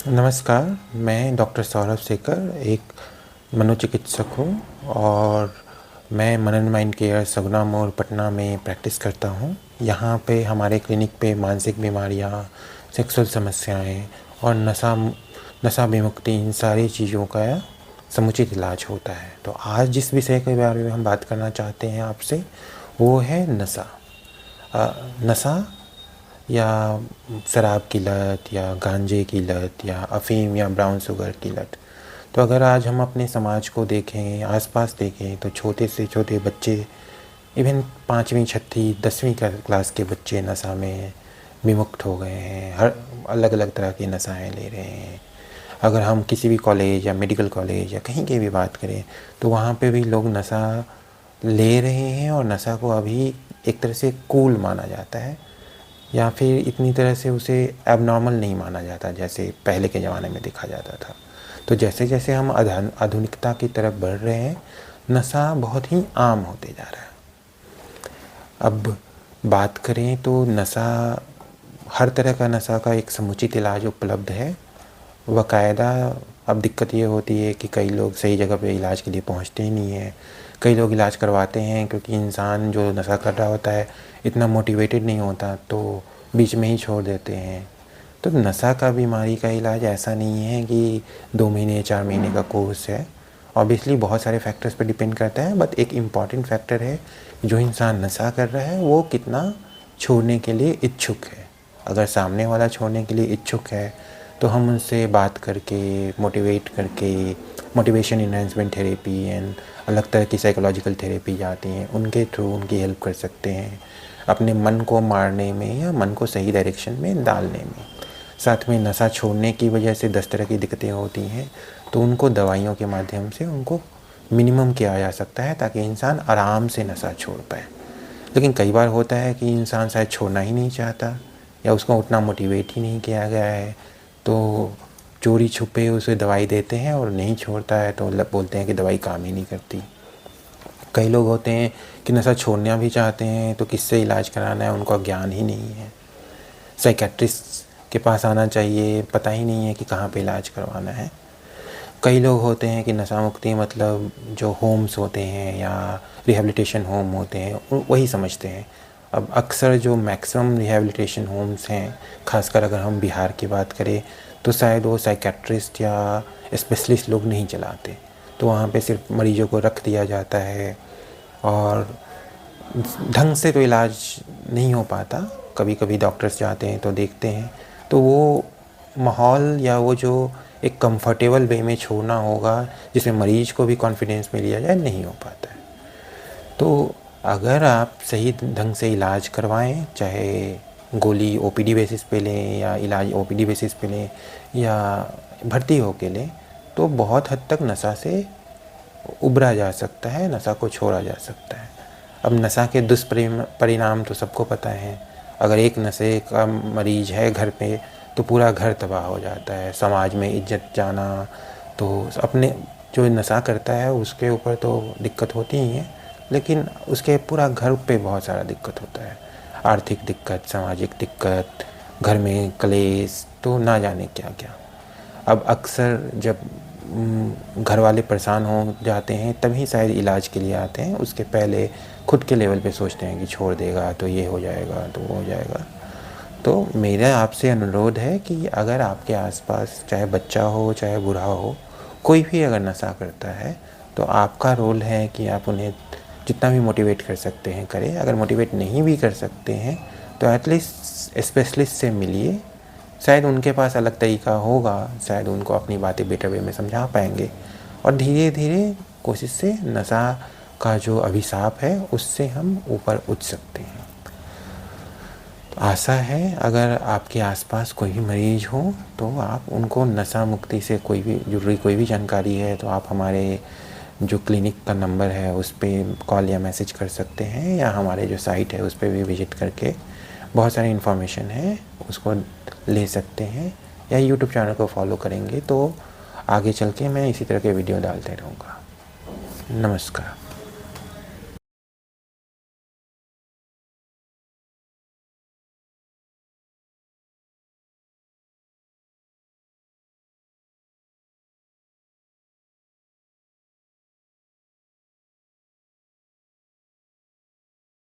नमस्कार, मैं डॉक्टर सौरभ शेखर एक मनोचिकित्सक हूँ और मैं मनन माइंड केयर सगुना मोड़ पटना में प्रैक्टिस करता हूँ। यहाँ पे हमारे क्लिनिक पे मानसिक बीमारियाँ, सेक्सुअल समस्याएं और नशा विमुक्ति इन सारी चीज़ों का समुचित इलाज होता है। तो आज जिस विषय के बारे में हम बात करना चाहते हैं आपसे वो है नशा। नशा या शराब की लत या गांजे की लत या अफ़ीम या ब्राउन शुगर की लत। तो अगर आज हम अपने समाज को देखें, आसपास देखें, तो छोटे से छोटे बच्चे, इवन 5वीं 6वीं 10वीं क्लास के बच्चे नशा में विमुक्त हो गए हैं। हर अलग अलग तरह की नशाएं ले रहे हैं। अगर हम किसी भी कॉलेज या मेडिकल कॉलेज या कहीं की भी बात करें तो वहाँ पे भी लोग नशा ले रहे हैं और नशा को अभी एक तरह से कूल माना जाता है या फिर इतनी तरह से उसे एबनॉर्मल नहीं माना जाता जैसे पहले के ज़माने में देखा जाता था। तो जैसे जैसे हम आधुनिकता की तरफ बढ़ रहे हैं, नशा बहुत ही आम होते जा रहा है। अब बात करें तो नशा, हर तरह का नशा का एक समुचित इलाज उपलब्ध है बाकायदा। अब दिक्कत ये होती है कि कई लोग सही जगह पे इलाज के लिए पहुंचते ही नहीं हैं। कई लोग इलाज करवाते हैं क्योंकि इंसान जो नशा कर रहा होता है इतना मोटिवेटेड नहीं होता तो बीच में ही छोड़ देते हैं। तो नशा का बीमारी का इलाज ऐसा नहीं है कि 2 महीने 4 महीने का कोर्स है। ऑब्वियसली बहुत सारे फैक्टर्स पर डिपेंड करता है, बट एक इम्पॉर्टेंट फैक्टर है जो इंसान नशा कर रहा है वो कितना छोड़ने के लिए इच्छुक है। अगर सामने वाला छोड़ने के लिए इच्छुक है तो हम उनसे बात करके, मोटिवेट करके, मोटिवेशन इन्हांसमेंट थेरेपी एंड अलग तरह की साइकोलॉजिकल थेरेपी जाती हैं, उनके थ्रू उनकी हेल्प कर सकते हैं अपने मन को मारने में या मन को सही डायरेक्शन में डालने में। साथ में नशा छोड़ने की वजह से 10 तरह की दिक्कतें होती हैं तो उनको दवाइयों के माध्यम से उनको मिनिमम किया जा सकता है ताकि इंसान आराम से नशा छोड़ पाए। लेकिन कई बार होता है कि इंसान शायद छोड़ना ही नहीं चाहता या उसको उतना मोटिवेट ही नहीं किया गया है, तो चोरी छुपे उसे दवाई देते हैं और नहीं छोड़ता है तो बोलते हैं कि दवाई काम ही नहीं करती। कई लोग होते हैं कि नशा छोड़ना भी चाहते हैं तो किससे इलाज कराना है उनका ज्ञान ही नहीं है। साइकेट्रिस्ट के पास आना चाहिए, पता ही नहीं है कि कहाँ पे इलाज करवाना है। कई लोग होते हैं कि नशा मुक्ति मतलब जो होम्स होते हैं या रिहैबिलिटेशन होम होते हैं वही समझते हैं। अब अक्सर जो मैक्सिमम रिहैबिलिटेशन होम्स हैं, खासकर अगर हम बिहार की बात करें तो शायद वो साइकेट्रिस्ट या स्पेशलिस्ट लोग नहीं चलाते। तो वहाँ पे सिर्फ मरीजों को रख दिया जाता है और ढंग से तो इलाज नहीं हो पाता। कभी कभी डॉक्टर्स जाते हैं तो देखते हैं तो वो माहौल या वो जो एक कंफर्टेबल वे में छोड़ना होगा जिसमें मरीज को भी कॉन्फिडेंस में लिया जाए, नहीं हो पाता है। तो अगर आप सही ढंग से इलाज करवाएं, चाहे गोली ओपीडी बेसिस पे लें या इलाज ओपीडी बेसिस पे लें या भर्ती होके लें, तो बहुत हद तक नशा से उबरा जा सकता है, नशा को छोड़ा जा सकता है। अब नशा के दुष्परिणाम तो सबको पता है। अगर एक नशे का मरीज है घर पे तो पूरा घर तबाह हो जाता है, समाज में इज्जत जाना। तो अपने जो नशा करता है उसके ऊपर तो दिक्कत होती ही है, लेकिन उसके पूरा घर पे बहुत सारा दिक्कत होता है। आर्थिक दिक्कत, सामाजिक दिक्कत, घर में कलेश, तो ना जाने क्या क्या। अब अक्सर जब घर वाले परेशान हो जाते हैं तभी शायद इलाज के लिए आते हैं। उसके पहले खुद के लेवल पे सोचते हैं कि छोड़ देगा तो ये हो जाएगा तो वो हो जाएगा। तो मेरा आपसे अनुरोध है कि अगर आपके आसपास चाहे बच्चा हो चाहे बूढ़ा हो, कोई भी अगर नशा करता है तो आपका रोल है कि आप उन्हें जितना भी मोटिवेट कर सकते हैं करें। अगर मोटिवेट नहीं भी कर सकते हैं तो एटलीस्ट स्पेशलिस्ट से मिलिए, शायद उनके पास अलग तरीका होगा, शायद उनको अपनी बातें बेटर वे में समझा पाएंगे और धीरे धीरे कोशिश से नशा का जो अभिशाप है उससे हम ऊपर उठ सकते हैं। तो आशा है अगर आपके आसपास कोई भी मरीज हो तो आप उनको नशा मुक्ति से कोई भी जुड़ी कोई भी जानकारी है तो आप हमारे जो क्लिनिक का नंबर है उस पर कॉल या मैसेज कर सकते हैं, या हमारे जो साइट है उस पर भी विजिट करके बहुत सारी इन्फॉर्मेशन है उसको ले सकते हैं, या यूट्यूब चैनल को फॉलो करेंगे तो आगे चल के मैं इसी तरह के वीडियो डालते रहूँगा। नमस्कार।